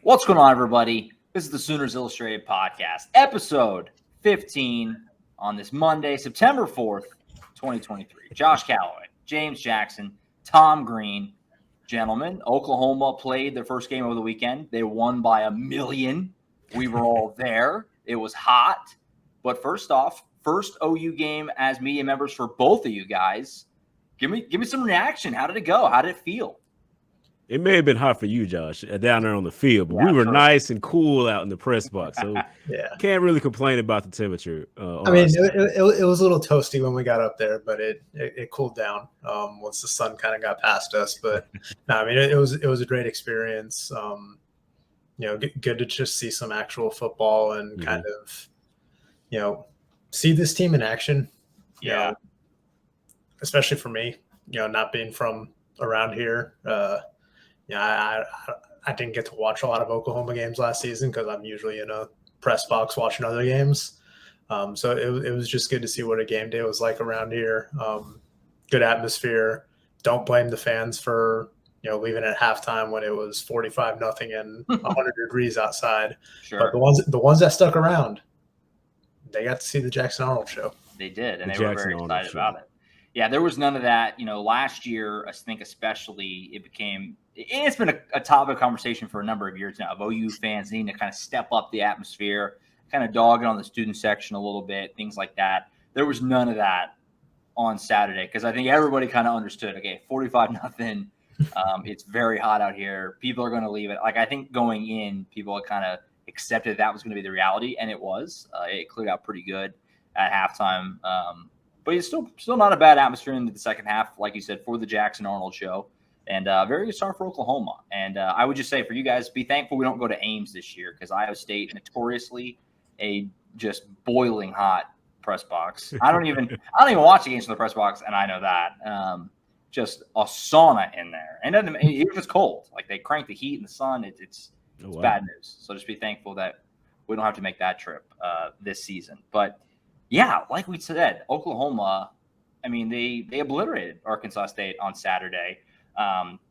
What's going on, everybody? This is the Sooners Illustrated Podcast, episode 15 on this Monday, September 4th, 2023. Josh Callaway, James Jackson, Tom Green. Gentlemen, Oklahoma played their first game over the weekend. They won by 1,000,000. We were all there. It was hot. But first off, first OU game as media members for both of you guys. Give me some reaction. How did it go? How did it feel? It may have been hot for you, Josh, down there on the field, but we were nice and cool out in the press box. So can't really complain about the temperature. I mean, it was a little toasty when we got up there, but it cooled down once the sun kind of got past us. But no, I mean, it was a great experience. Good to just see some actual football and kind of, see this team in action. Yeah. Especially for me, not being from around here. I didn't get to watch a lot of Oklahoma games last season because I'm usually in a press box watching other games. So it was just good to see what a game day was like around here. Good atmosphere. Don't blame the fans for leaving at halftime when it was 45-0 and 100 degrees outside. Sure. But the ones that stuck around, they got to see the Jackson Arnold show. They did, and they were very excited about it. Yeah, there was none of that. Last year, I think especially it's been a topic of conversation for a number of years now of OU fans needing to kind of step up the atmosphere, kind of dog it on the student section a little bit, things like that. There was none of that on Saturday because I think everybody kind of understood, okay, 45-0. It's very hot out here. People are going to leave it. Like, I think going in, people had kind of accepted that was going to be the reality, and it was. It cleared out pretty good at halftime. But it's still not a bad atmosphere into the second half, like you said, for the Jackson Arnold show. And very good start for Oklahoma. And I would just say for you guys, be thankful we don't go to Ames this year because Iowa State notoriously a just boiling hot press box. I don't even watch the games from the press box, and I know that. Just a sauna in there. And it was just cold. Like they crank the heat in the sun. It's bad news. So just be thankful that we don't have to make that trip this season. But yeah, like we said, Oklahoma, I mean, they obliterated Arkansas State on Saturday.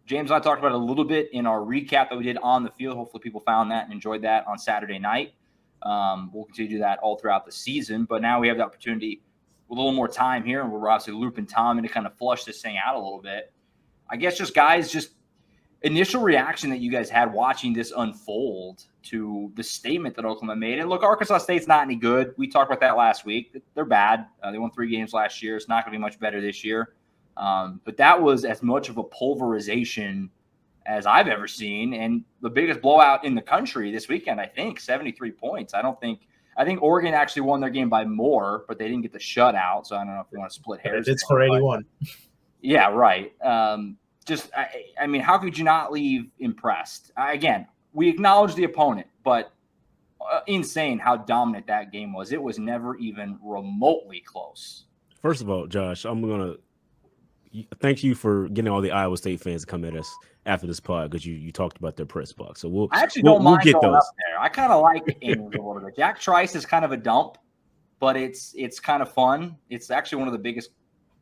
James and I talked about it a little bit in our recap that we did on the field. Hopefully people found that and enjoyed that on Saturday night. We'll continue to do that all throughout the season. But now we have the opportunity with a little more time here, and we're obviously looping Tom in to kind of flush this thing out a little bit. I guess just initial reaction that you guys had watching this unfold to the statement that Oklahoma made. And look, Arkansas State's not any good. We talked about that last week. They're bad. They won 3 games last year. It's not going to be much better this year. But that was as much of a pulverization as I've ever seen. And the biggest blowout in the country this weekend, I think, 73 points. I think Oregon actually won their game by more, but they didn't get the shutout. So I don't know if you want to split hairs. It's for 81. Yeah, right. I mean, how could you not leave impressed? Again, we acknowledge the opponent, but insane how dominant that game was. It was never even remotely close. First of all, Josh, I'm going to thank you for getting all the Iowa State fans to come at us after this pod because you talked about their press box. So I actually don't mind going up there. I kind of like Ames a little bit. Jack Trice is kind of a dump, but it's kind of fun. It's actually one of the biggest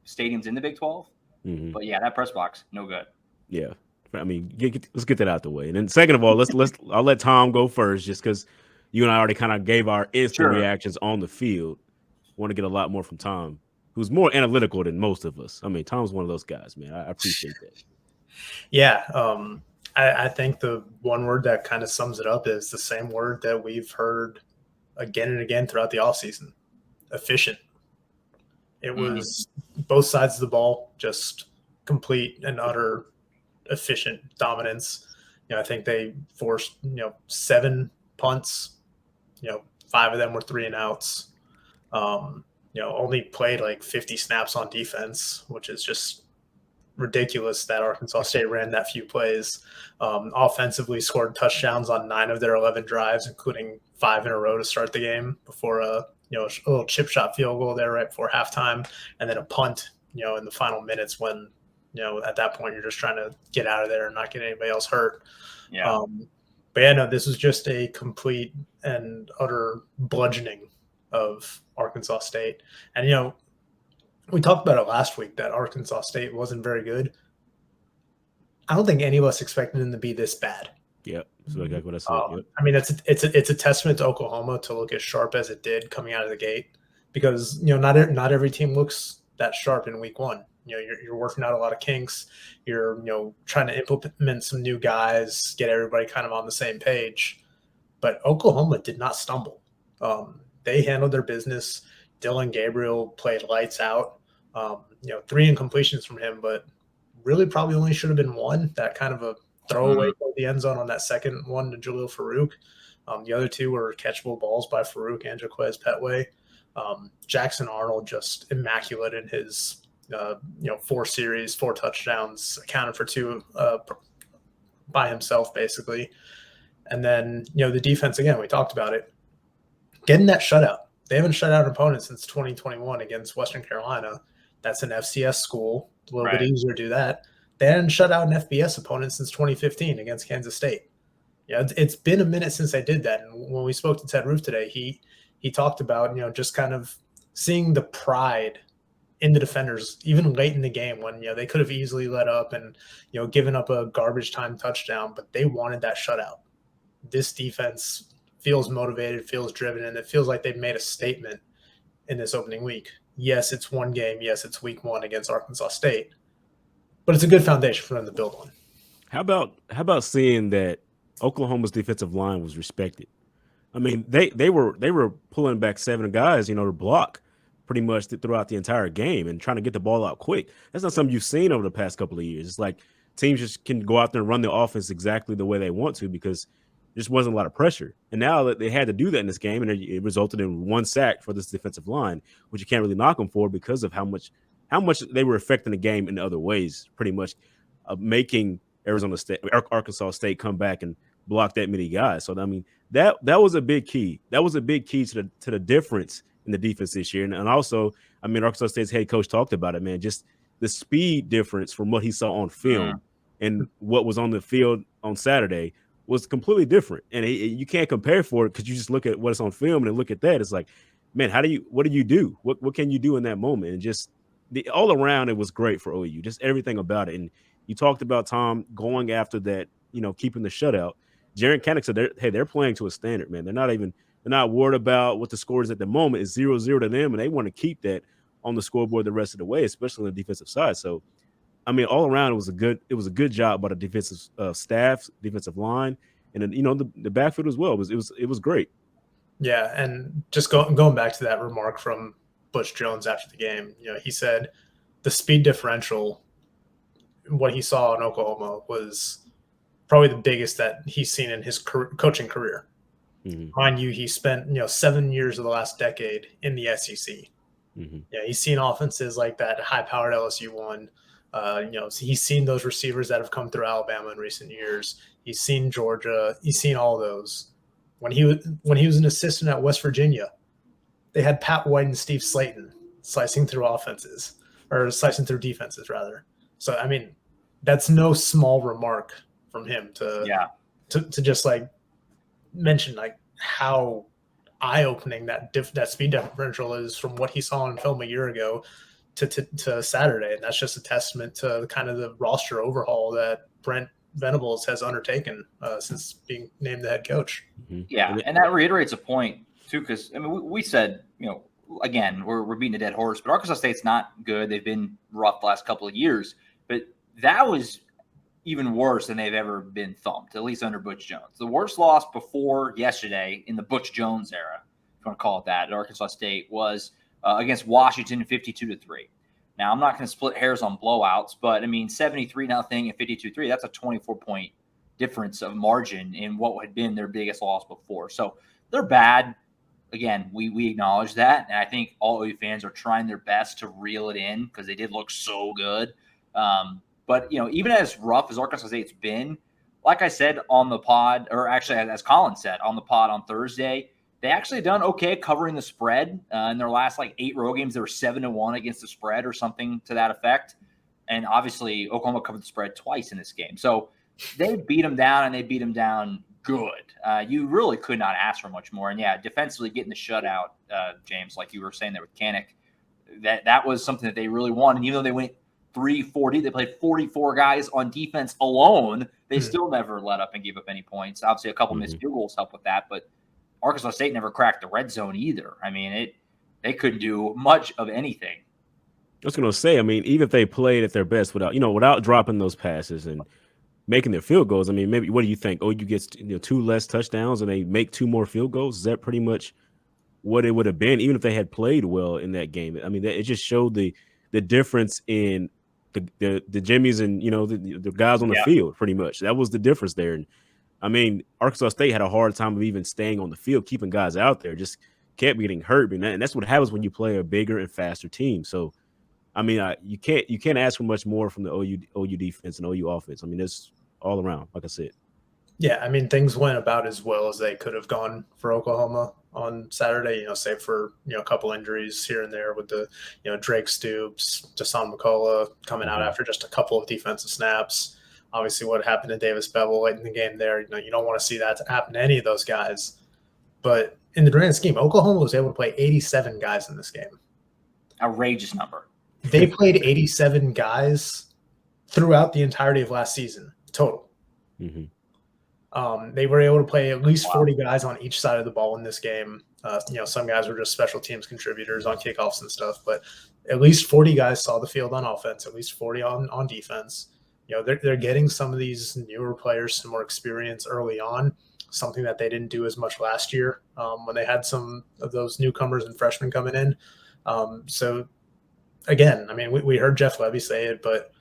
stadiums in the Big 12. Mm-hmm. But yeah, that press box, no good. Yeah, I mean, let's get that out the way. And then second of all, I'll let Tom go first, just because you and I already kind of gave our instant reactions on the field. Want to get a lot more from Tom, who's more analytical than most of us. I mean, Tom's one of those guys, man. I appreciate that. Yeah, I think the one word that kind of sums it up is the same word that we've heard again and again throughout the offseason: efficient. It was both sides of the ball, just complete and utter efficient dominance. I think they forced, 7 punts, 5 of them were 3 and outs. Only played like 50 snaps on defense, which is just ridiculous that Arkansas State ran that few plays. Offensively scored touchdowns on 9 of their 11 drives, including 5 in a row to start the game before a little chip shot field goal there right before halftime, and then a punt, in the final minutes when, at that point you're just trying to get out of there and not get anybody else hurt. Yeah. But yeah, no, this was just a complete and utter bludgeoning of Arkansas State. And, we talked about it last week that Arkansas State wasn't very good. I don't think any of us expected them to be this bad. Yep, that's exactly what I said. Yep. I mean, it's a testament to Oklahoma to look as sharp as it did coming out of the gate, because not every team looks that sharp in week one. You're working out a lot of kinks. You're trying to implement some new guys, get everybody kind of on the same page. But Oklahoma did not stumble. They handled their business. Dylan Gabriel played lights out. 3 incompletions from him, but really probably only should have been 1. That kind of a throwaway toward the end zone on that second one to Jalil Farouk. The other 2 were catchable balls by Farouk and Jaquez Petway. Jackson Arnold just immaculate in his 4 series, 4 touchdowns, accounted for 2 by himself basically. And then the defense, again, we talked about it, getting that shutout. They haven't shut out an opponent since 2021 against Western Carolina. That's an FCS school. A little bit easier to do that. They hadn't shut out an FBS opponent since 2015 against Kansas State. It's been a minute since they did that. And when we spoke to Ted Roof today, he talked about just kind of seeing the pride in the defenders, even late in the game when they could have easily let up and given up a garbage time touchdown, but they wanted that shutout. This defense feels motivated, feels driven, and it feels like they've made a statement in this opening week. Yes, it's one game. Yes, it's week 1 against Arkansas State, but it's a good foundation for them to build on. How about seeing that Oklahoma's defensive line was respected? I mean, they were pulling back 7 guys, to block pretty much throughout the entire game and trying to get the ball out quick. That's not something you've seen over the past couple of years. It's like teams just can go out there and run the offense exactly the way they want to because there just wasn't a lot of pressure. And now that they had to do that in this game, and it resulted in 1 sack for this defensive line, which you can't really knock them for because of how much they were affecting the game in other ways, pretty much making Arkansas State come back and block that many guys. So I mean, that was a big key. That was a big key to the difference in the defense this year. And also, I mean, Arkansas State's head coach talked about it, man. Just the speed difference from what he saw on film and what was on the field on Saturday was completely different. And you can't compare for it because you just look at what's on film and look at that. It's like, man, what do you do? What can you do in that moment? And just all around, it was great for OU, just everything about it. And you talked about Tom going after that, keeping the shutout. Jaron Kannick said they're playing to a standard, man. They're not worried about what the score is at the moment. It's 0-0 to them, and they want to keep that on the scoreboard the rest of the way, especially on the defensive side. So, I mean, all around, it was a good job by the defensive staff, defensive line, and then, the backfield as well. It was great. Yeah, and just going back to that remark from Butch Jones after the game, he said the speed differential, what he saw in Oklahoma, was probably the biggest that he's seen in his coaching career. Mm-hmm. Mind you, he spent 7 years of the last decade in the SEC. Mm-hmm. Yeah, he's seen offenses like that high-powered LSU one. He's seen those receivers that have come through Alabama in recent years. He's seen Georgia. He's seen all those. When he was an assistant at West Virginia, they had Pat White and Steve Slayton slicing through defenses rather. So I mean, that's no small remark from him to just like mention like how eye-opening that speed differential is from what he saw in film a year ago to Saturday. And that's just a testament to kind of the roster overhaul that Brent Venables has undertaken since being named the head coach. Yeah, and that reiterates a point too, because I mean we said, again, we're beating a dead horse, but Arkansas State's not good. They've been rough the last couple of years, but that was even worse than they've ever been thumped, at least under Butch Jones. The worst loss before yesterday in the Butch Jones era, if you want to call it that, at Arkansas State was against Washington 52-3. Now, I'm not going to split hairs on blowouts, but I mean, 73-0 and 52-3, that's a 24-point difference of margin in what had been their biggest loss before. So they're bad. Again, we acknowledge that. And I think all OU fans are trying their best to reel it in because they did look so good. But, even as rough as Arkansas State's been, like I said on the pod, or actually as Colin said on the pod on Thursday, they actually done okay covering the spread. In their last 8 road games, they were 7-1 against the spread or something to that effect. And obviously Oklahoma covered the spread twice in this game. So they beat them down, and they beat them down good. You really could not ask for much more. And yeah, defensively getting the shutout, James, like you were saying there with Kannick, that was something that they really wanted. And even though they went 340. They played 44 guys on defense alone. They still never let up and gave up any points. Obviously, a couple missed field goals help with that, but Arkansas State never cracked the red zone either. I mean, they couldn't do much of anything. I was going to say, I mean, even if they played at their best without dropping those passes and making their field goals, I mean, maybe what do you think? OU gets 2 less touchdowns and they make 2 more field goals. Is that pretty much what it would have been, even if they had played well in that game? I mean, it just showed the difference in the Jimmies and the guys on the field. Pretty much that was the difference there. And I mean, Arkansas State had a hard time of even staying on the field, keeping guys out there. Just kept getting hurt, and that's what happens when you play a bigger and faster team. So, I mean, you can't ask for much more from the OU defense and OU offense. I mean, it's all around, like I said. Yeah, I mean, things went about as well as they could have gone for Oklahoma on Saturday, save for, a couple injuries here and there with the, Drake Stoops, Jason McCullough coming out after just a couple of defensive snaps. Obviously, what happened to Davis Bevel late in the game there, you don't want to see that happen to any of those guys. But in the grand scheme, Oklahoma was able to play 87 guys in this game. Outrageous number. They played 87 guys throughout the entirety of last season total. They were able to play at least 40 guys on each side of the ball in this game. Some guys were just special teams contributors on kickoffs and stuff, but at least 40 guys saw the field on offense, at least 40 on defense. They're getting some of these newer players some more experience early on, something that they didn't do as much last year when they had some of those newcomers and freshmen coming in. So again, I mean, we heard Jeff Levy say it, but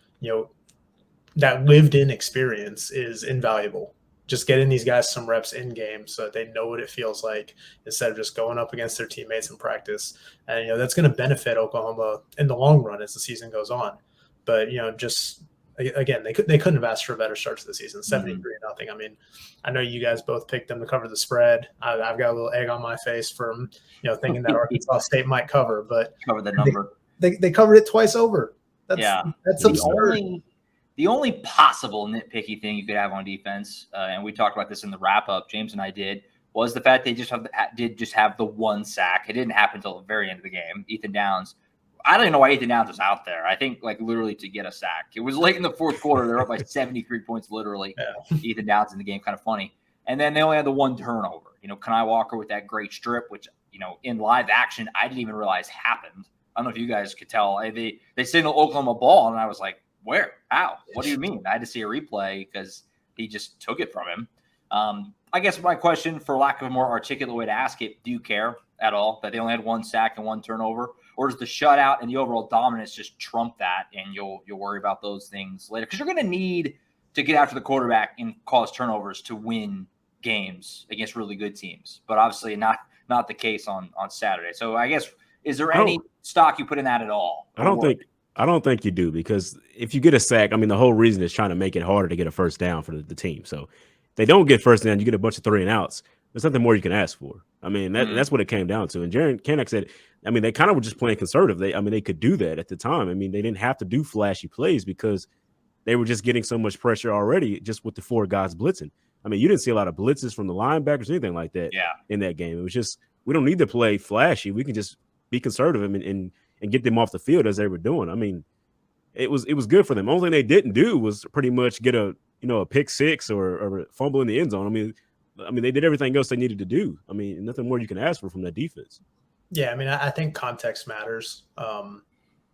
that lived-in experience is invaluable. Just getting these guys some reps in game so that they know what it feels like instead of just going up against their teammates in practice. And, that's going to benefit Oklahoma in the long run as the season goes on. But, just again, they couldn't have asked for a better start to the season, 73-0. I mean, I know you guys both picked them to cover the spread. I've got a little egg on my face from, thinking that Arkansas State might cover, but cover the number. They covered it twice over. That's absurd. The only possible nitpicky thing you could have on defense, and we talked about this in the wrap-up, James and I did, was the fact they did have the 1 sack. It didn't happen until the very end of the game. Ethan Downs, I don't even know why Ethan Downs was out there. I think literally to get a sack. It was late in the fourth quarter. They're up by 73 points literally. Yeah. Ethan Downs in the game, kind of funny. And then they only had the 1 turnover. Kanai Walker with that great strip, which in live action I didn't even realize happened. I don't know if you guys could tell. They signaled Oklahoma ball, and I was like, where? How? What do you mean? I had to see a replay because he just took it from him. I guess my question, for lack of a more articulate way to ask it, do you care at all that they only had 1 sack and 1 turnover? Or does the shutout and the overall dominance just trump that, and you'll worry about those things later? Because you're going to need to get after the quarterback and cause turnovers to win games against really good teams. But obviously not the case on Saturday. So I guess, is there any stock you put in that at all? I don't think you do, because if you get a sack, I mean, the whole reason is trying to make it harder to get a first down for the team. So if they don't get first down, you get a bunch of 3 and outs. There's nothing more you can ask for. I mean, that's what it came down to. And Jaron Kanak said, I mean, they kind of were just playing conservative. They could do that at the time. I mean, they didn't have to do flashy plays because they were just getting so much pressure already just with the 4 guys blitzing. I mean, you didn't see a lot of blitzes from the linebackers or anything like that in that game. It was just, we don't need to play flashy. We can just be conservative and get them off the field as they were doing. I mean, it was good for them. Only thing they didn't do was pretty much get a pick 6 or a fumble in the end zone. I mean, they did everything else they needed to do. I mean, nothing more you can ask for from that defense. Yeah, I mean, I think context matters.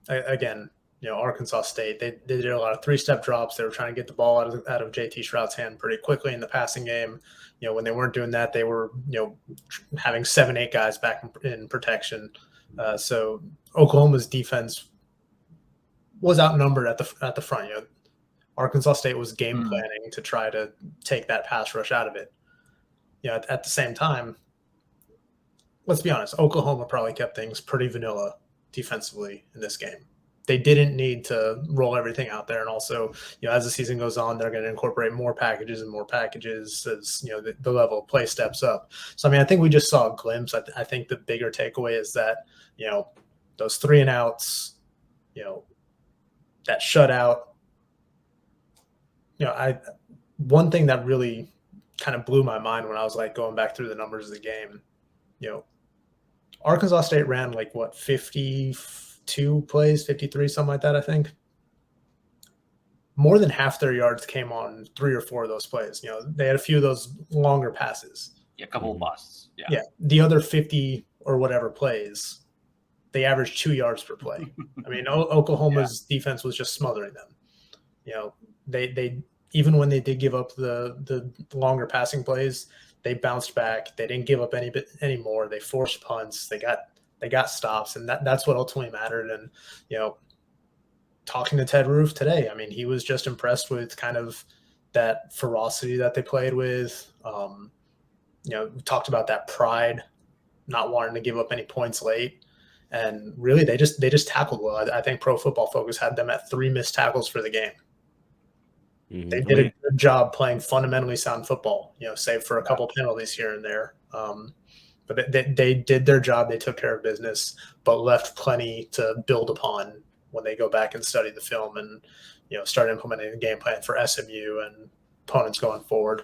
Again, Arkansas State, they did a lot of 3-step drops. They were trying to get the ball out of JT Shrout's hand pretty quickly in the passing game. When they weren't doing that, they were having 7-8 guys back in protection. So Oklahoma's defense was outnumbered at the front. Arkansas State was game planning to try to take that pass rush out of it. At the same time, let's be honest, Oklahoma probably kept things pretty vanilla defensively in this game. They didn't need to roll everything out there. And also, as the season goes on, they're going to incorporate more packages as, the level of play steps up. So, I mean, I think we just saw a glimpse. I think the bigger takeaway is that, those 3 and outs, that shutout, one thing that really kind of blew my mind when I was going back through the numbers of the game, Arkansas State ran 52 plays, 53, something like that, I think. more than half their yards came on 3 or 4 of those plays. They had a few of those longer passes. Yeah, a couple of busts. Yeah. Yeah. The other 50 or whatever plays, they averaged 2 yards per play. I mean, Oklahoma's defense was just smothering them. They even when they did give up the longer passing plays, they bounced back. They didn't give up any more. They forced punts. They got stops, and that's what ultimately mattered. And talking to Ted Roof today, I mean, he was just impressed with kind of that ferocity that they played with. We talked about that pride, not wanting to give up any points late. And really, they just tackled well. I think Pro Football Focus had them at 3 missed tackles for the game. Mm-hmm. They did a good job playing fundamentally sound football, save for a couple penalties here and there. But they did their job. They took care of business, but left plenty to build upon when they go back and study the film and, start implementing the game plan for SMU and opponents going forward.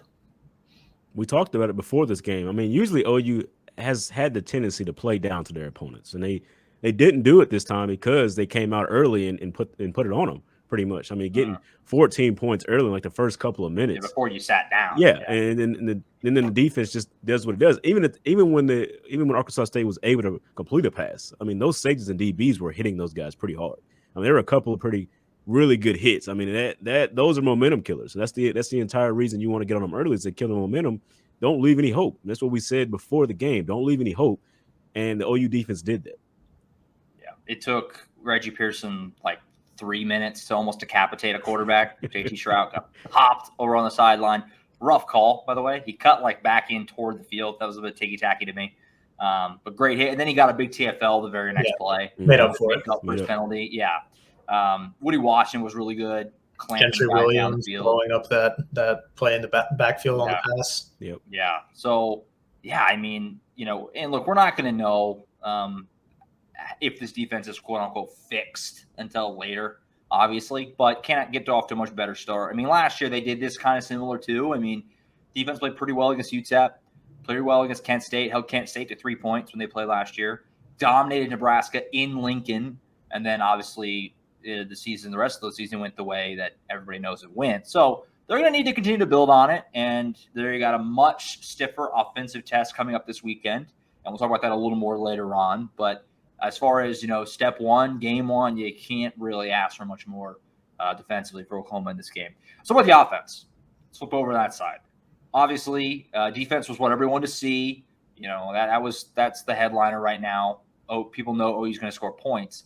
We talked about it before this game. I mean, usually OU has had the tendency to play down to their opponents, and they didn't do it this time because they came out early and put it on them pretty much. I mean, getting 14 points early in like the first couple of minutes before you sat down. Yeah. And then the defense just does what it does. Even when Arkansas State was able to complete a pass, I mean, those safeties and DBs were hitting those guys pretty hard. I mean, there were a couple of really good hits. I mean, those are momentum killers. So that's the entire reason you want to get on them early is to kill the momentum. Don't leave any hope. And that's what we said before the game. Don't leave any hope. And the OU defense did that. Yeah. It took Reggie Pearson like 3 minutes to almost decapitate a quarterback. JT Shrout got hopped over on the sideline. Rough call, by the way. He cut like back in toward the field. That was a bit ticky-tacky to me. But great hit. And then he got a big TFL the very next play. Made up for it. First penalty. Yeah. Woody Washington was really good. Gentry Williams blowing up that play in the backfield on the pass. Yep. Yeah. So, I mean, and look, we're not going to know if this defense is quote unquote fixed until later, obviously, but can't get off to a much better start. I mean, last year they did this kind of similar too. I mean, defense played pretty well against UTEP, played well against Kent State, held Kent State to 3 points when they played last year, dominated Nebraska in Lincoln, and then obviously the rest of the season went the way that everybody knows it went. So they're going to need to continue to build on it, and they got a much stiffer offensive test coming up this weekend, and we'll talk about that a little more later on. But as far as, step one, game one, you can't really ask for much more defensively for Oklahoma in this game. So with the offense, let's flip over to that side. Obviously, defense was what everyone wanted to see. That's the headliner right now. Oh, people know OU's going to score points.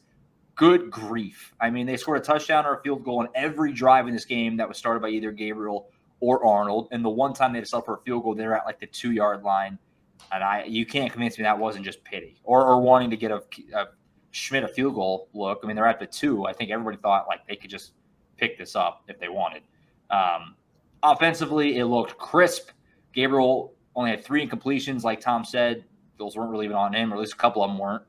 Good grief. I mean, they scored a touchdown or a field goal on every drive in this game that was started by either Gabriel or Arnold. And the one time they decided for a field goal, they were at like the 2-yard line. And you can't convince me that wasn't just pity or wanting to get a Schmidt a field goal look. I mean, they're at the 2. I think everybody thought like they could just pick this up if they wanted. Offensively, it looked crisp. Gabriel only had 3 incompletions, like Tom said. Those weren't really even on him, or at least a couple of them weren't.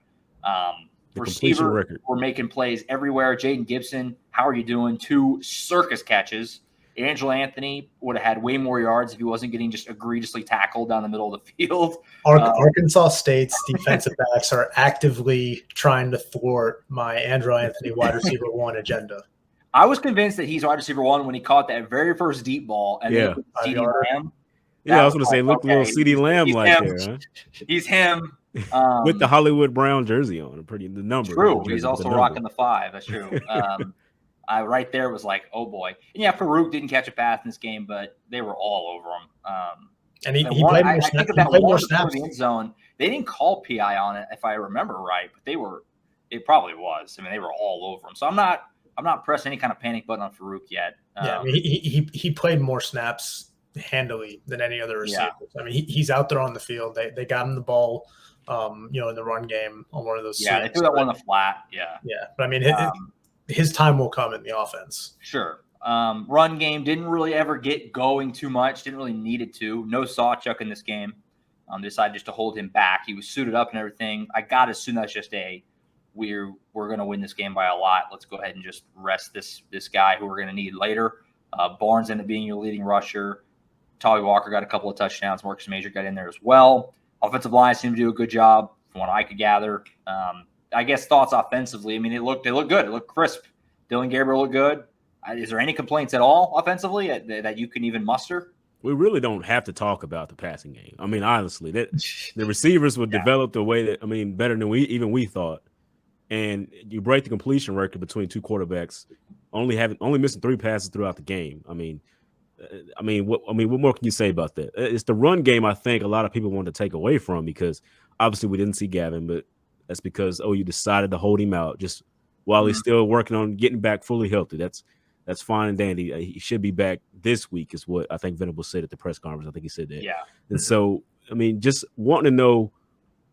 Receiver were making plays everywhere. Jaden Gibson, how are you doing? 2 circus catches. Angelo Anthony would have had way more yards if he wasn't getting just egregiously tackled down the middle of the field. Arkansas State's defensive backs are actively trying to thwart my Angelo Anthony wide receiver 1 agenda. I was convinced that he's wide receiver 1 when he caught that very first deep ball. And then CeeDee Lamb. Yeah, I was going to say, look, little CeeDee Lamb there. Huh? He's him. With the Hollywood Brown jersey on, the number. True. He's also rocking the 5. That's true. I right there was like, oh boy. And yeah, Farouk didn't catch a pass in this game, but they were all over him. And he played more snaps. In the end zone. They didn't call PI on it, if I remember right, but it probably was. I mean, they were all over him. So I'm not pressing any kind of panic button on Farouk yet. I mean, he played more snaps handily than any other receiver. Yeah. I mean, he's out there on the field. They got him the ball. In the run game on one of those. Yeah, they threw that one on the flat. Yeah. Yeah. But I mean, his time will come in the offense. Sure. Run game didn't really ever get going too much. Didn't really need it to. No Sawchuk in this game. Decided just to hold him back. He was suited up and everything. I got to assume that's just we're going to win this game by a lot. Let's go ahead and just rest this guy who we're going to need later. Barnes ended up being your leading rusher. Tolly Walker got a couple of touchdowns. Marcus Major got in there as well. Offensive line seemed to do a good job from what I could gather. I guess thoughts offensively. I mean, they looked good. It looked crisp. Dylan Gabriel looked good. Is there any complaints at all offensively that you can even muster? We really don't have to talk about the passing game. I mean, honestly, that the receivers would develop the way that, better than we thought. And you break the completion record between two quarterbacks, only missing 3 passes throughout the game. What more can you say about that? It's the run game. I think a lot of people want to take away from, because obviously we didn't see Gavin, but that's because you decided to hold him out just while he's still working on getting back fully healthy. That's fine and dandy. He should be back this week, is what I think Venable said at the press conference. I think he said that. Yeah. And so, just wanting to know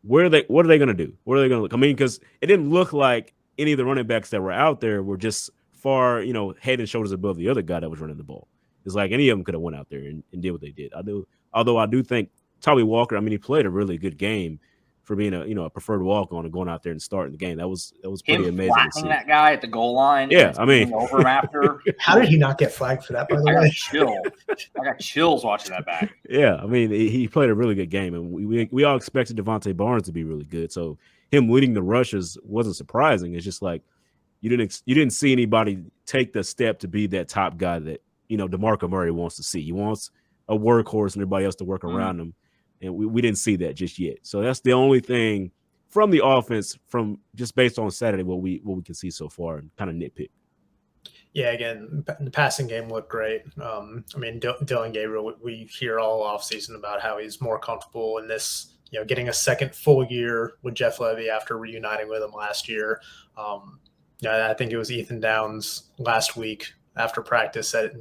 what are they going to do? Where are they going to look? Because it didn't look like any of the running backs that were out there were just far, head and shoulders above the other guy that was running the ball. It's like any of them could have went out there and did what they did. Although I do think Tommy Walker, he played a really good game for being a preferred walk-on and going out there and starting the game. That was pretty amazing to see. That guy at the goal line. Yeah, over him after. How did he not get flagged for that? By the way, I got chills watching that back. Yeah, he played a really good game, and we all expected Devontae Barnes to be really good. So him leading the rushes wasn't surprising. It's just like you didn't see anybody take the step to be that top guy that DeMarco Murray wants to see. He wants a workhorse and everybody else to work around him. And we didn't see that just yet. So that's the only thing from the offense, from just based on Saturday, what we can see so far, and kind of nitpick. Yeah, again, the passing game looked great. Dylan Gabriel, we hear all offseason about how he's more comfortable in this, getting a second full year with Jeff Levy after reuniting with him last year. I think it was Ethan Downs last week after practice said,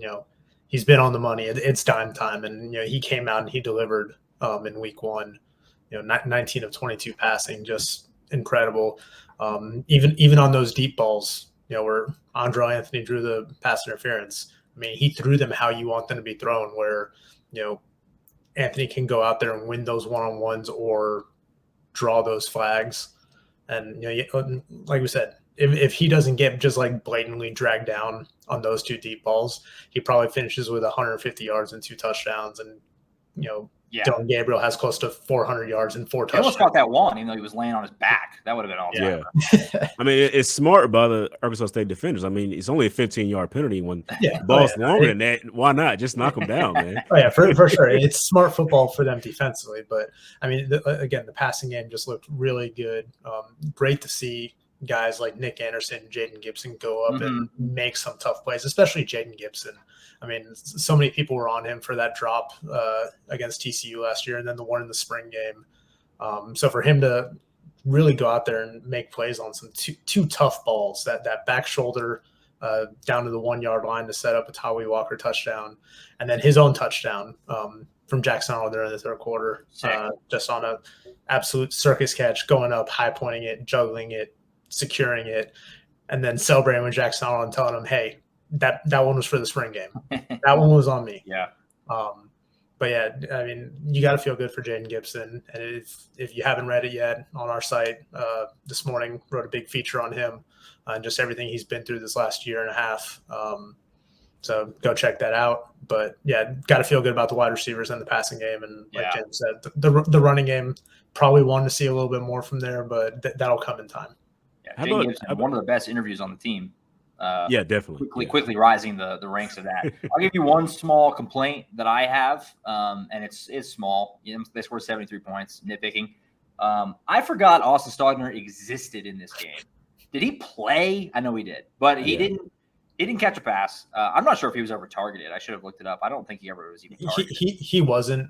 he's been on the money. It's dime time. And, he came out and he delivered in week 1, 19 of 22 passing, just incredible. Even on those deep balls, where Andre Anthony drew the pass interference. He threw them how you want them to be thrown, where, Anthony can go out there and win those one-on-ones or draw those flags. And, like we said, if he doesn't get just like blatantly dragged down on those 2 deep balls, he probably finishes with 150 yards and 2 touchdowns. And, Dylan Gabriel has close to 400 yards and 4 touchdowns. He almost got that one, even though he was laying on his back. That would have been awesome. Yeah. It's smart by the Arkansas State defenders. It's only a 15-yard penalty when the ball's longer than that. Why not? Just knock them down, man. For sure. It's smart football for them defensively. But, again, the passing game just looked really good. Great to see guys like Nick Anderson and Jaden Gibson go up and make some tough plays, especially Jaden Gibson. So many people were on him for that drop against TCU last year, and then the one in the spring game. So for him to really go out there and make plays on some two tough balls, that back shoulder down to the 1-yard line to set up a Tommy Walker touchdown, and then his own touchdown from Jackson Arnold there in the third quarter, just on a absolute circus catch, going up, high pointing it, juggling it, securing it, and then celebrating with Jackson Arnold and telling him, hey, that one was for the spring game. That one was on me. Yeah. But yeah, you got to feel good for Jaden Gibson. And if you haven't read it yet, on our site this morning, wrote a big feature on him and just everything he's been through this last year and a half. So go check that out. But yeah, got to feel good about the wide receivers and the passing game. And like Jen said, the running game, probably wanted to see a little bit more from there, but that'll come in time. Yeah, Jaden Gibson, one of the best interviews on the team. Definitely. Quickly rising the ranks of that. I'll give you one small complaint that I have, and it's small. They scored 73 points, nitpicking. I forgot Austin Stogner existed in this game. Did he play? I know he did, but he didn't. He didn't catch a pass. I'm not sure if he was ever targeted. I should have looked it up. I don't think he ever was even targeted. He wasn't.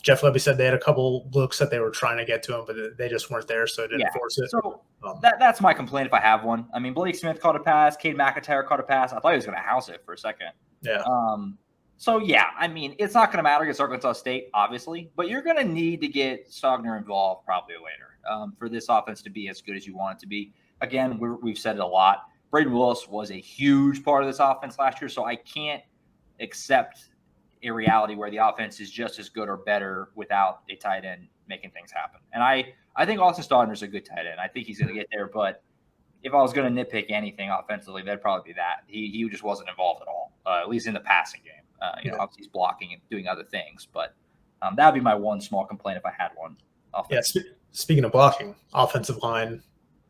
Jeff Levy said they had a couple looks that they were trying to get to him, but they just weren't there, so they didn't force it. So that's my complaint if I have one. Blake Smith caught a pass. Cade McIntyre caught a pass. I thought he was going to house it for a second. Yeah. It's not going to matter against Arkansas State, obviously, but you're going to need to get Stogner involved probably later for this offense to be as good as you want it to be. Again, we've said it a lot. Braden Willis was a huge part of this offense last year, so I can't accept a reality where the offense is just as good or better without a tight end making things happen. And I think Austin Stogner is a good tight end. I think he's going to get there, but if I was going to nitpick anything offensively, that'd probably be that. He just wasn't involved at all, at least in the passing game. Obviously he's blocking and doing other things, but that would be my one small complaint if I had one. Yeah, speaking of blocking, offensive line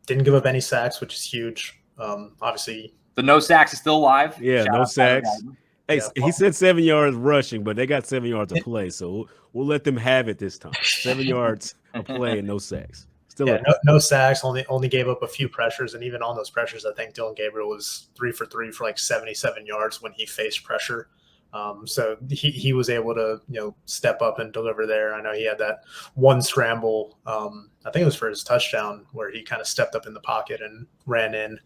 didn't give up any sacks, which is huge. Obviously, The no sacks is still alive. Yeah, Shout no out Tyler sacks. Guyton. Hey, he said 7 yards rushing, but they got 7 yards of play, so we'll let them have it this time. 7 yards of play and no sacks. Still, no sacks. Only gave up a few pressures, and even on those pressures, I think Dylan Gabriel was 3 for 3 for like 77 yards when he faced pressure. So he was able to step up and deliver there. I know he had that one scramble. I think it was for his touchdown where he kind of stepped up in the pocket and ran in.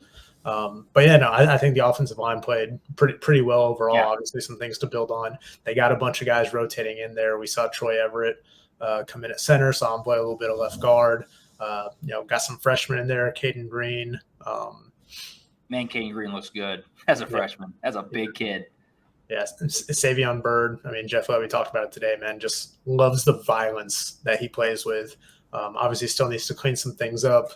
But yeah, no, I think the offensive line played pretty well overall. Yeah. Obviously, some things to build on. They got a bunch of guys rotating in there. We saw Troy Everett come in at center, saw him play a little bit of left guard. Got some freshmen in there, Caden Green. Man, Caden Green looks good as a freshman, as a big kid. Yes, Savion Byrd. I mean, Jeff Levy talked about it today, man, just loves the violence that he plays with. Obviously, still needs to clean some things up.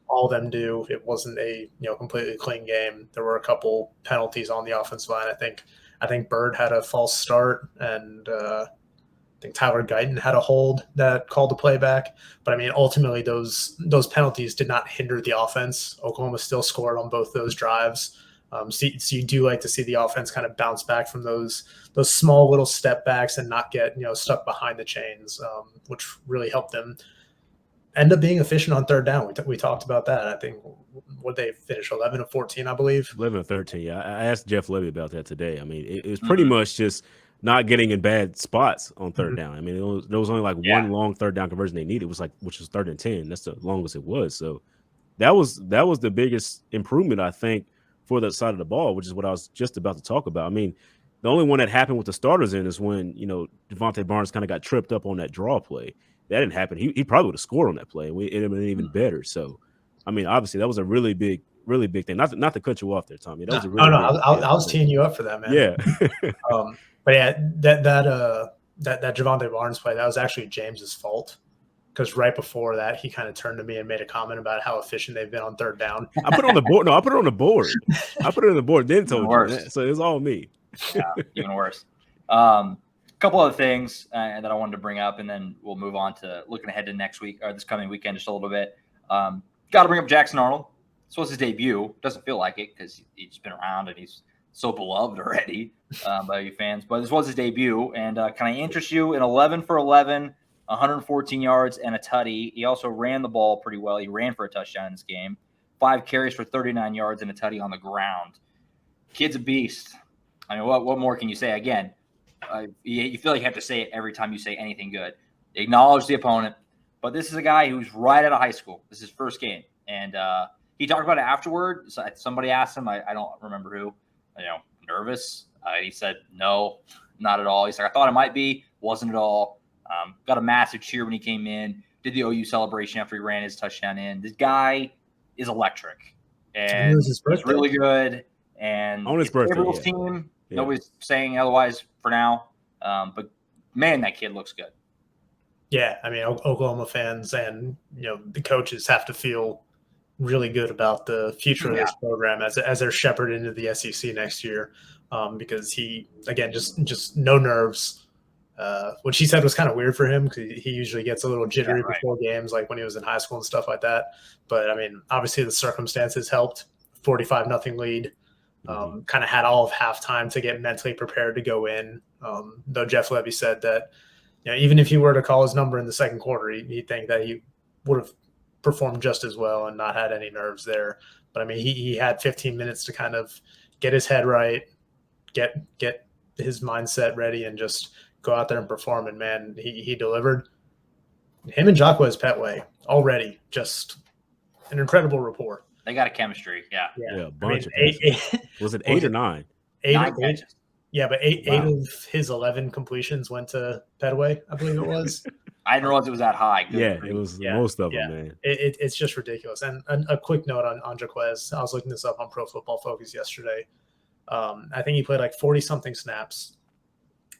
All of them do. It wasn't a completely clean game. There were a couple penalties on the offensive line. I think Byrd had a false start, and I think Tyler Guyton had a hold that called the play back. But I mean, ultimately, those penalties did not hinder the offense. Oklahoma still scored on both those drives. So you do like to see the offense kind of bounce back from those small little step backs and not get stuck behind the chains, which really helped them end up being efficient on third down. We talked about that. I think what they finished 11 of 14, I believe. 11 of 13. Yeah, I asked Jeff Levy about that today. I mean, it was pretty much just not getting in bad spots on third down. I mean, there was only like one long third down conversion they needed, which was 3rd and 10. That's the longest it was. So that was the biggest improvement, I think, for that side of the ball, which is what I was just about to talk about. I mean, the only one that happened with the starters in is when, Devontae Barnes kind of got tripped up on that draw play. That didn't happen. He probably would have scored on that play. It would have been even better. So, I mean, obviously that was a really big thing. Not to cut you off there, Tommy. That was a really I was teeing you up for that, man. Yeah. But yeah, that Javonte Barnes play, that was actually James's fault. Because right before that, he kind of turned to me and made a comment about how efficient they've been on third down. I put it on the board. No, I put it on the board. I put it on the board. Then told you that. So it was all me. Yeah, even worse. A couple other things that I wanted to bring up, and then we'll move on to looking ahead to next week or this coming weekend just a little bit. Got to bring up Jackson Arnold. This was his debut. Doesn't feel like it because he's been around and he's so beloved already by you fans. But this was his debut. And can I interest you in 11 for 11? 114 yards and a tutty. He also ran the ball pretty well. He ran for a touchdown in this game. 5 carries for 39 yards and a tutty on the ground. Kid's a beast. I mean, what more can you say? Again, you feel like you have to say it every time you say anything good. Acknowledge the opponent. But this is a guy who's right out of high school. This is his first game. And he talked about it afterward. So somebody asked him, I don't remember who, nervous. He said, no, not at all. He's like, I thought it might be. Wasn't at all. Got a massive cheer when he came in, did the OU celebration after he ran his touchdown in. This guy is electric. And he's really good. And on his birthday, team, nobody's saying otherwise for now. But, man, that kid looks good. Yeah, I mean, Oklahoma fans and, the coaches have to feel really good about the future of this program as they're shepherded into the SEC next year because he, again, just no nerves. Which he said was kind of weird for him because he usually gets a little jittery before games, like when he was in high school and stuff like that. But I mean, obviously the circumstances helped. 45-0 lead. Kind of had all of halftime to get mentally prepared to go in. Though Jeff Levy said that, even if he were to call his number in the second quarter, he'd think that he would have performed just as well and not had any nerves there. But I mean, he had 15 minutes to kind of get his head right, get his mindset ready, and just go out there and perform, and man, he delivered. Him and Jacquez Petway already just an incredible rapport. They got a chemistry, yeah. A bunch of eight, was it 8 or 9? 9 catches. Yeah, but eight of his 11 completions went to Petway, I believe it was. I didn't realize it was that high. It was most of them, man. It's just ridiculous. And a quick note on Jacquez. I was looking this up on Pro Football Focus yesterday. I think he played like 40-something snaps.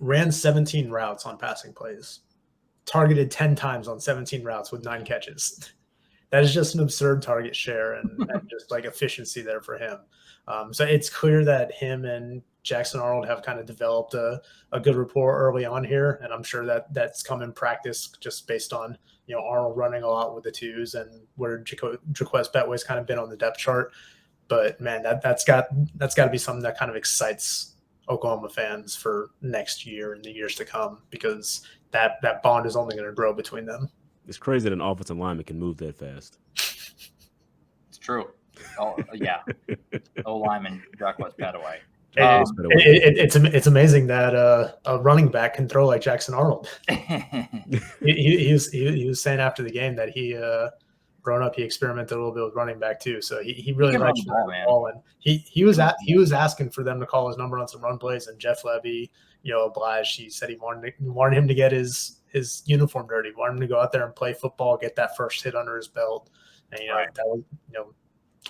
Ran 17 routes on passing plays, targeted 10 times on 17 routes with 9 catches. That is just an absurd target share and just like efficiency there for him. So it's clear that him and Jackson Arnold have kind of developed a good rapport early on here. And I'm sure that's come in practice just based on, Arnold running a lot with the twos and where Jacquez Petway's kind of been on the depth chart. But man, that's got to be something that kind of excites Oklahoma fans for next year and the years to come, because that bond is only going to grow between them. It's crazy that an offensive lineman can move that fast. It's true. Oh yeah, lineman Jack was Petaway. It's amazing that a running back can throw like Jackson Arnold. he was saying after the game that he growing up he experimented a little bit with running back too. So he really likes the ball, and he was asking for them to call his number on some run plays, and Jeff Levy, obliged. He said he wanted him to get his uniform dirty, wanted him to go out there and play football, get that first hit under his belt, and that was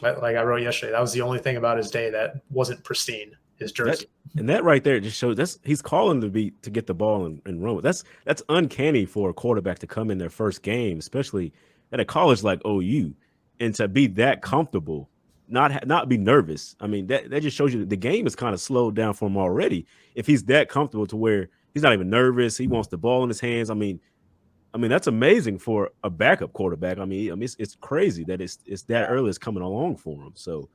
like I wrote yesterday, that was the only thing about his day that wasn't pristine. His jersey. That right there just shows he's calling to get the ball and run. That's uncanny for a quarterback to come in their first game, especially at a college like OU, and to be that comfortable, not be nervous. I mean, that just shows you that the game is kind of slowed down for him already. If he's that comfortable to where he's not even nervous, he wants the ball in his hands. I mean that's amazing for a backup quarterback. I mean it's crazy that it's that early it's coming along for him. So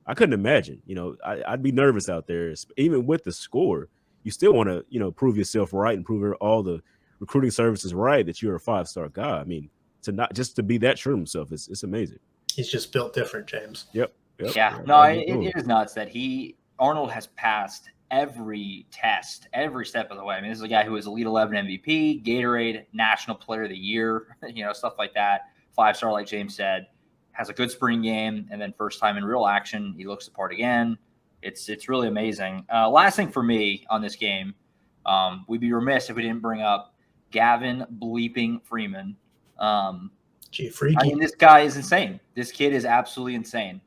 I couldn't imagine, I'd be nervous out there. Even with the score, you still want to, prove yourself right and prove all the recruiting services right that you're a 5-star guy. I mean, to be that sure of himself, it's amazing. He's just built different, James. Yep. Yeah. No, it is nuts that Arnold has passed every test, every step of the way. I mean, this is a guy who was Elite 11 MVP, Gatorade National Player of the Year, stuff like that. 5-star, like James said. Has a good spring game, and then first time in real action, he looks the part again. It's really amazing. Last thing for me on this game, we'd be remiss if we didn't bring up Gavin bleeping Freeman. Freaky. I mean, this guy is insane. This kid is absolutely insane.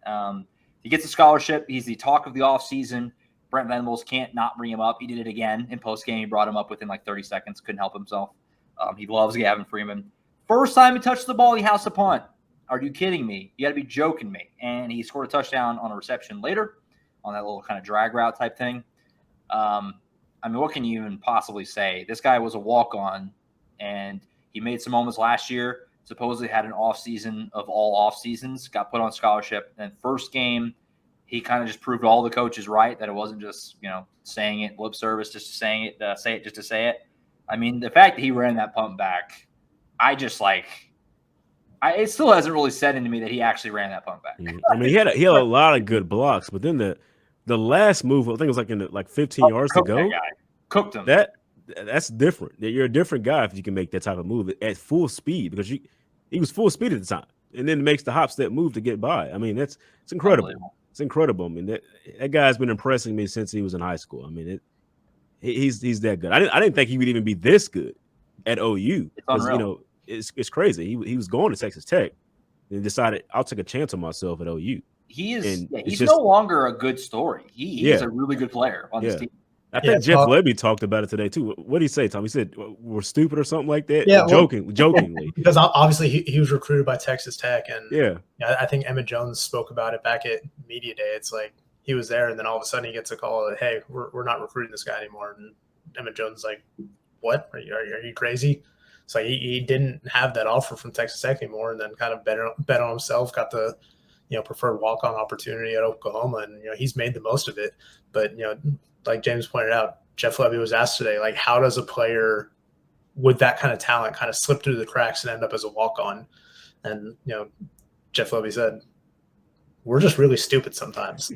He gets a scholarship. He's the talk of the offseason. Brent Venables can't not bring him up. He did it again in postgame. He brought him up within like 30 seconds. Couldn't help himself. He loves Gavin Freeman. First time he touched the ball, he housed a punt. Are you kidding me? You got to be joking me. And he scored a touchdown on a reception later on that little kind of drag route type thing. I mean, what can you even possibly say? This guy was a walk-on, and he made some moments last year. Supposedly had an off-season of all off-seasons, got put on scholarship. And first game, he kind of just proved all the coaches right, that it wasn't just, saying it, lip service, just saying it, say it just to say it. I mean, the fact that he ran that punt back, it still hasn't really set into me that he actually ran that punt back. I mean, he had a lot of good blocks, but then the last move, I think it was like 15 yards to go. Cooked him. That's different. You're a different guy if you can make that type of move at full speed, because he was full speed at the time, and then makes the hop step move to get by. I mean, it's incredible. It's incredible. I mean, that guy's been impressing me since he was in high school. I mean, he's that good. I didn't think he would even be this good at OU. It's crazy. He was going to Texas Tech and decided I'll take a chance on myself at OU. He's no longer a good story. He is a really good player on this team. I think Jeff Levy talked about it today too. What did he say, Tom? He said we're stupid or something like that. Yeah, jokingly. Because obviously he was recruited by Texas Tech, and I think Emmett Jones spoke about it back at media day. It's like he was there, and then all of a sudden he gets a call that, hey, we're not recruiting this guy anymore. And Emmett Jones is like, what? Are you crazy? So he didn't have that offer from Texas Tech anymore, and then kind of bet on himself, got the preferred walk-on opportunity at Oklahoma, and he's made the most of it. But like James pointed out, Jeff Levy was asked today, like, how does a player with that kind of talent kind of slip through the cracks and end up as a walk-on? And Jeff Levy said, we're just really stupid sometimes.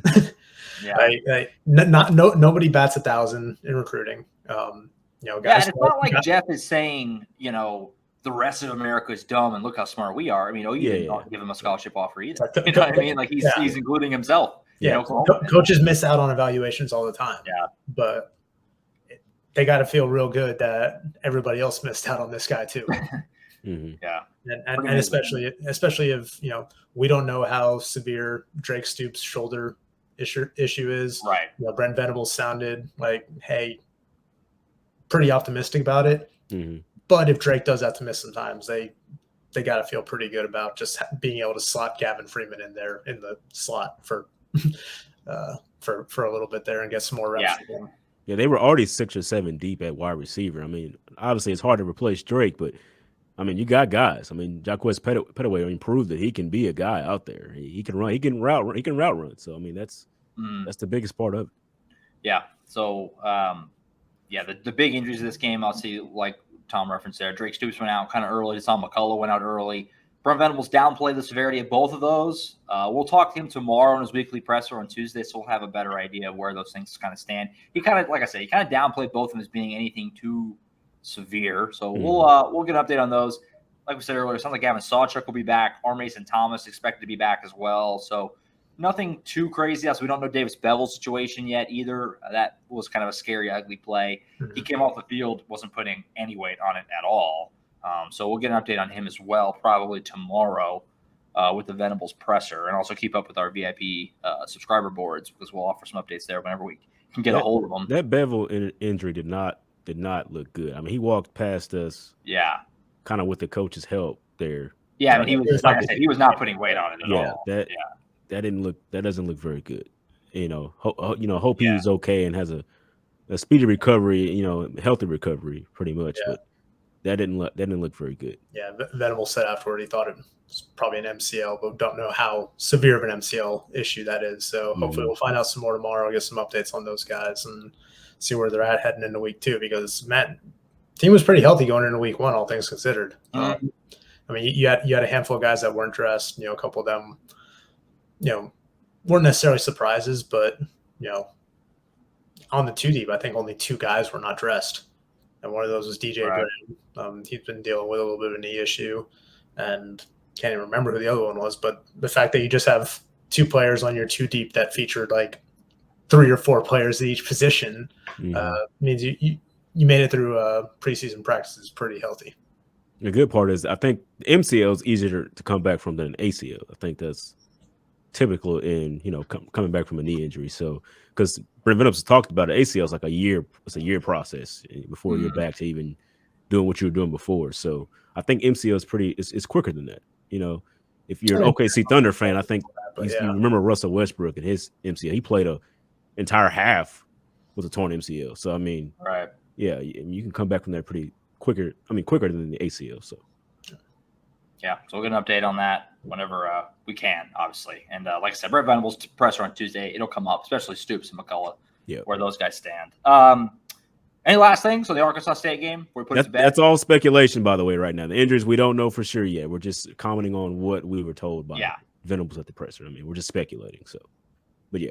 Nobody bats 1,000 in recruiting. Guys, it's not like Jeff is saying, the rest of America is dumb and look how smart we are. I mean, you didn't give him a scholarship offer either. You know what I mean? Like he's including himself. Yeah, coaches miss out on evaluations all the time. Yeah, but they got to feel real good that everybody else missed out on this guy too. Mm-hmm. Yeah, and especially if we don't know how severe Drake Stoops' shoulder issue is. Right. Brent Venables sounded like, hey, pretty optimistic about it. Mm-hmm. But if Drake does have to miss sometimes, they got to feel pretty good about just being able to slot Gavin Freeman in there in the slot for a little bit there and get some more reps. Yeah, they were already 6 or 7 deep at wide receiver. I mean, obviously it's hard to replace Drake, but I mean, you got guys. I mean, Jaquez Petaway proved that he can be a guy out there. He can run. He can route run. So I mean, that's the biggest part of it. Yeah. So the big injuries of this game, I'll see, like Tom referenced there. Drake Stoops went out kind of early. Tom McCullough went out early. Brent Venables downplayed the severity of both of those. We'll talk to him tomorrow on his weekly presser on Tuesday, so we'll have a better idea of where those things kind of stand. He kind of, like I said, he kind of downplayed both of them as being anything too severe. So we'll get an update on those. Like we said earlier, it sounds like Gavin Sawchuk will be back. R. Mason Thomas expected to be back as well. So nothing too crazy else. We don't know Davis Bevel's situation yet either. That was kind of a scary, ugly play. He came off the field, wasn't putting any weight on it at all. So we'll get an update on him as well, probably tomorrow with the Venables presser, and also keep up with our VIP subscriber boards because we'll offer some updates there whenever we can get a hold of them. That Bevel injury did not look good. I mean, he walked past us. Yeah. Kind of with the coach's help there. Yeah, I mean, he was, like I said, he was not putting weight on it at all. That doesn't look very good. Hope he's okay and has a speedy recovery, healthy recovery pretty much. Yeah. But that didn't look very good. Yeah, Venable said afterward he thought it was probably an MCL, but don't know how severe of an MCL issue that is. So hopefully we'll find out some more tomorrow, get some updates on those guys and see where they're at heading into week 2, because team was pretty healthy going into week 1, all things considered. I mean, you had a handful of guys that weren't dressed. A couple of them, weren't necessarily surprises, but on the 2 deep, I think only 2 guys were not dressed, and one of those was DJ Graham. He's been dealing with a little bit of a knee issue, and can't even remember who the other one was. But the fact that you just have 2 players on your 2 deep that featured like 3 or 4 players at each position means you made it through preseason practices pretty healthy. The good part is I think MCL is easier to come back from than an ACL. I think that's typical in coming back from a knee injury. So because Brent Venables talked about it, ACL is like a year. It's a year process before you're back to even doing what you were doing before. So I think MCL is it's quicker than that. If you're an OKC Thunder fan, I think you remember Russell Westbrook and his MCL. He played a entire half with a torn MCL. So I mean, yeah, you can come back from that quicker than the ACL. So yeah, so we'll get an update on that whenever we can, obviously. And like I said, Brent Venables presser on Tuesday, it'll come up, especially Stoops and McCullough, where those guys stand. Any last things on the Arkansas State game? That's all speculation, by the way, right now. The injuries, we don't know for sure yet. We're just commenting on what we were told by Venables at the presser. I mean, we're just speculating. So, but yeah.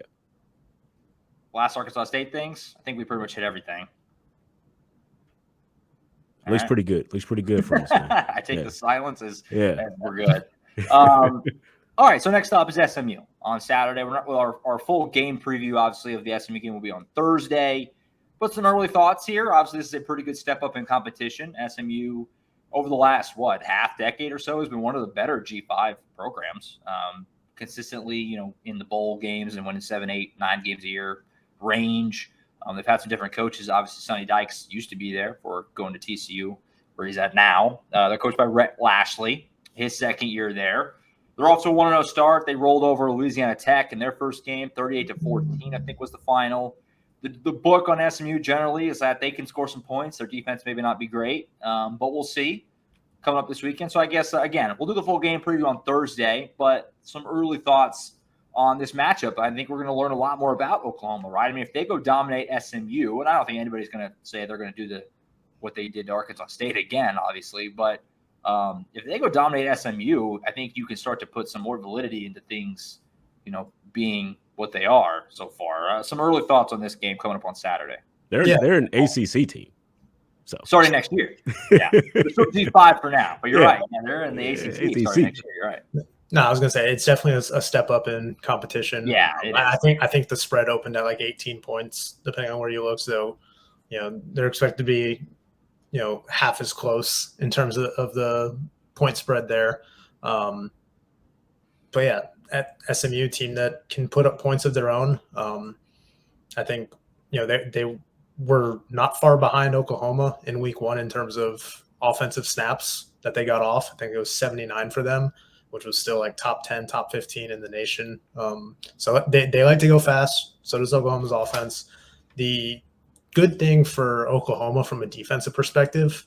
Last Arkansas State things, I think we pretty much hit everything. Looks pretty good. Looks pretty good for us. I take the silence as we're good. All right, so next up is SMU on Saturday. Our full game preview, obviously, of the SMU game will be on Thursday. But some early thoughts here. Obviously, this is a pretty good step up in competition. SMU, over the last, half decade or so, has been one of the better G5 programs. Consistently, in the bowl games and winning 7, 8, 9 games a year range. They've had some different coaches. Obviously, Sonny Dykes used to be there for going to TCU, where he's at now. They're coached by Rhett Lashley, his second year there. They're also 1-0 start. They rolled over Louisiana Tech in their first game, 38-14, I think was the final. The book on SMU generally is that they can score some points. Their defense maybe not be great, but we'll see coming up this weekend. So I guess, again, we'll do the full game preview on Thursday, but some early thoughts on this matchup. I think we're going to learn a lot more about Oklahoma, right? I mean, if they go dominate SMU, and I don't think anybody's going to say they're going to do what they did to Arkansas State again, obviously, but if they go dominate SMU, I think you can start to put some more validity into things, being what they are so far. Some early thoughts on this game coming up on Saturday. They're an ACC team. So starting next year. Yeah. They're still G5 for now, but you're right. Yeah, they're in the ACC starting next year. You're right. No, I was going to say it's definitely a step up in competition. Yeah, I think the spread opened at like 18 points, depending on where you look. So, they're expected to be, half as close in terms of the point spread there. But yeah, at SMU team that can put up points of their own. I think, they were not far behind Oklahoma in week 1 in terms of offensive snaps that they got off. I think it was 79 for them, which was still like top 10, top 15 in the nation. So they like to go fast. So does Oklahoma's offense. The good thing for Oklahoma from a defensive perspective,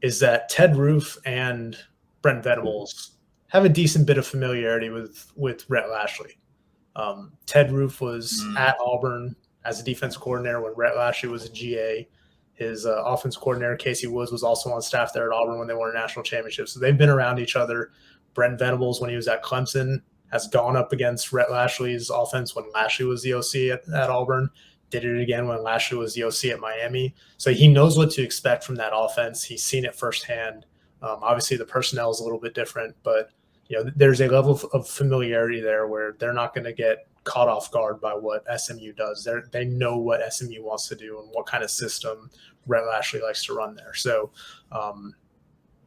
is that Ted Roof and Brent Venables have a decent bit of familiarity with Rhett Lashley. Ted Roof was at Auburn as a defense coordinator when Rhett Lashley was a GA. His offense coordinator, Casey Woods, was also on staff there at Auburn when they won a national championship. So they've been around each other. Brent Venables, when he was at Clemson, has gone up against Rhett Lashley's offense when Lashley was the OC at Auburn. Did it again when Lashley was the OC at Miami. So he knows what to expect from that offense. He's seen it firsthand. Obviously, the personnel is a little bit different, but there's a level of familiarity there where they're not going to get caught off guard by what SMU does. They know what SMU wants to do and what kind of system Rhett Lashley likes to run there. So,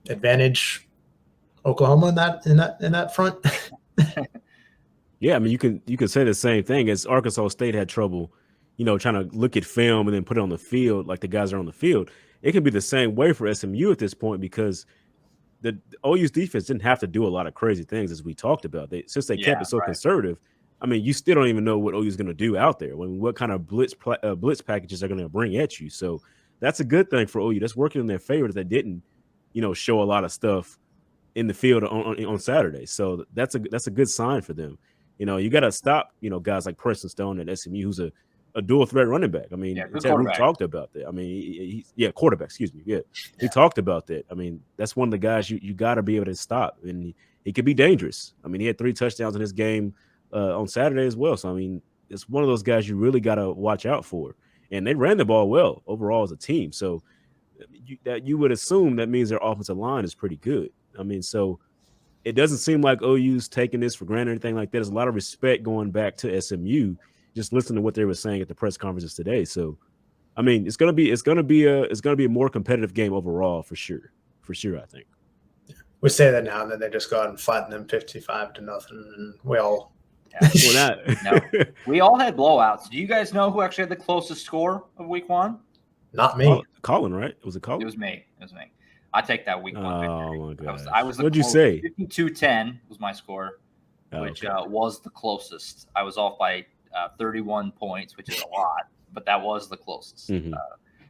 advantage Oklahoma in that front. Yeah, I mean, you can say the same thing as Arkansas State had trouble, trying to look at film and then put it on the field like the guys are on the field. It can be the same way for SMU at this point because the OU's defense didn't have to do a lot of crazy things as we talked about. Since they kept it so conservative, I mean, you still don't even know what OU's going to do out there. What kind of blitz packages are going to bring at you. So that's a good thing for OU. That's working in their favor that they didn't, show a lot of stuff in the field on Saturday. So that's a good sign for them. You got to stop, guys like Preston Stone at SMU, who's a dual threat running back. I mean, Ted Roof talked about that. I mean, quarterback, excuse me. Yeah. He talked about that. I mean, that's one of the guys you got to be able to stop, and he could be dangerous. I mean, he had 3 touchdowns in his game on Saturday as well. So, I mean, it's one of those guys you really got to watch out for. And they ran the ball well overall as a team. So you would assume that means their offensive line is pretty good. I mean, so it doesn't seem like OU's taking this for granted or anything like that. There's a lot of respect going back to SMU. Just listen to what they were saying at the press conferences today. So, I mean, it's gonna be a more competitive game overall for sure. I think. We say that now, and then they just go out and flatten them 55-0, and we all. We all had blowouts. Do you guys know who actually had the closest score of Week 1? Not me. Colin, right? Was it Colin? It was me. I take that Week 1 victory. Oh my God! I was What'd you say? 52-10 was my score, which was the closest. I was off by 31 points, which is a lot, but that was the closest. Mm-hmm.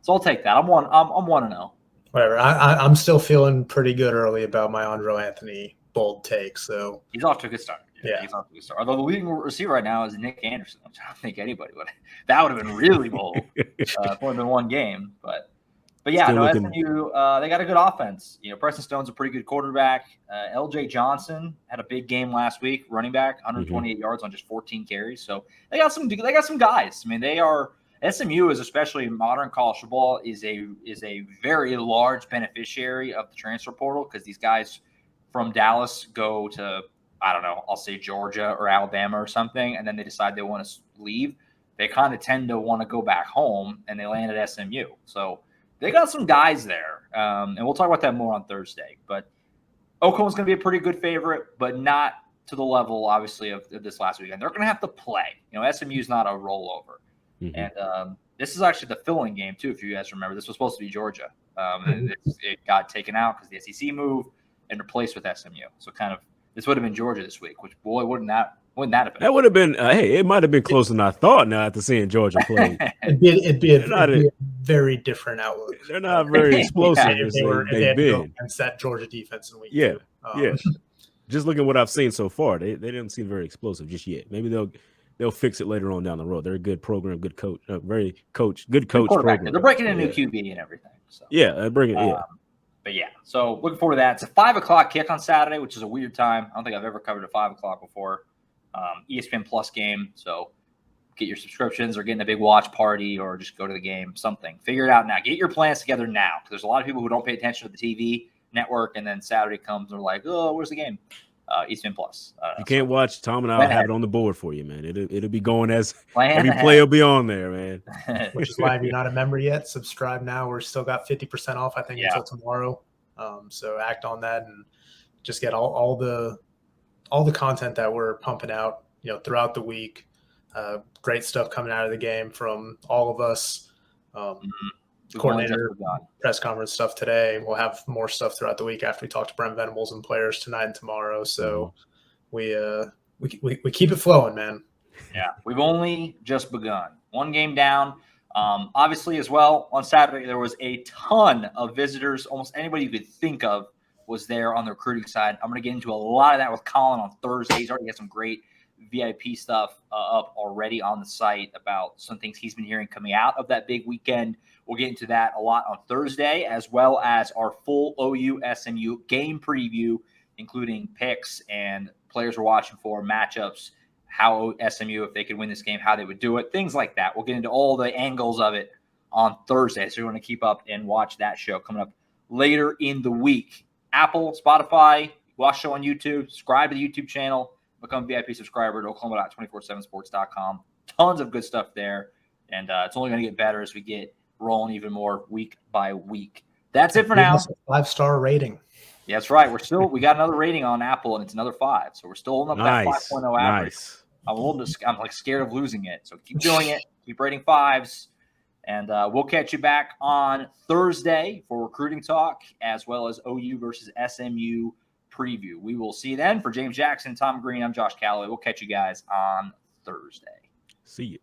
So I'll take that. I'm 1-0. Whatever. I'm still feeling pretty good early about my Andre Anthony bold take. So he's off to a good start. Yeah. He's off to a good start. Although the leading receiver right now is Nick Anderson, which I don't think anybody would. That would have been really bold. More than one game, but yeah, SMU, they got a good offense. Preston Stone's a pretty good quarterback. LJ Johnson had a big game last week, running back, 128 yards on just 14 carries. So they got some guys. I mean, they are SMU is especially in modern college football is a very large beneficiary of the transfer portal because these guys from Dallas go to, I don't know, I'll say Georgia or Alabama or something, and then they decide they want to leave. They kind of tend to want to go back home, and they land at SMU. So they got some guys there, and we'll talk about that more on Thursday. But Oklahoma's going to be a pretty good favorite, but not to the level, obviously, of this last weekend. They're going to have to play. SMU's not a rollover. Mm-hmm. And this is actually the fill-in game, too, if you guys remember. This was supposed to be Georgia. And it got taken out because the SEC moved and replaced with SMU. So kind of this would have been Georgia this week, which, boy, wouldn't that have been? That would have been it might have been closer than I thought now after seeing Georgia play. it'd be a very different outlook. They're not very explosive as they've been against that Georgia defense in week 2. Yeah. Just looking at what I've seen so far, they didn't seem very explosive just yet. Maybe they'll fix it later on down the road. They're a good program, good coach, good coach program. They're breaking a new QB and everything. So. Yeah, they're bringing it. But yeah, so looking forward to that. It's a 5:00 kick on Saturday, which is a weird time. I don't think I've ever covered a 5:00 before. ESPN Plus game. So get your subscriptions or get in a big watch party or just go to the game, something. Figure it out now. Get your plans together now because there's a lot of people who don't pay attention to the TV network and then Saturday comes and they're like, oh, where's the game? ESPN Plus. You can't watch. Tom and I'll have it on the board for you, man. It'll be going as every play will be on there, man. Which is why if you're not a member yet, subscribe now. We're still got 50% off, I think, until tomorrow. So act on that and just get all the content that we're pumping out, throughout the week. Great stuff coming out of the game from all of us. Coordinator, press conference stuff today. We'll have more stuff throughout the week after we talk to Brent Venables and players tonight and tomorrow. So we keep it flowing, man. Yeah, we've only just begun. One game down. Obviously, as well, on Saturday, there was a ton of visitors. Almost anybody you could think of was there on the recruiting side. I'm going to get into a lot of that with Colin on Thursday. He's already got some great VIP stuff up already on the site about some things he's been hearing coming out of that big weekend. We'll get into that a lot on Thursday, as well as our full OU SMU game preview, including picks and players we're watching for, matchups, how SMU, if they could win this game, how they would do it, things like that. We'll get into all the angles of it on Thursday. So you want to keep up and watch that show coming up later in the week. Apple, Spotify, watch the show on YouTube, subscribe to the YouTube channel, become a VIP subscriber at oklahoma.247sports.com. Tons of good stuff there. And it's only going to get better as we get rolling even more week by week. That's it for now. 5-star rating. Yeah, that's right. We got another rating on Apple, and it's another 5. So we're still holding up that 5.0 average. Nice. I'm like scared of losing it. So keep doing it. Keep rating 5s. And we'll catch you back on Thursday for recruiting talk, as well as OU versus SMU preview. We will see you then. For James Jackson, Tom Green, I'm Josh Callaway. We'll catch you guys on Thursday. See you.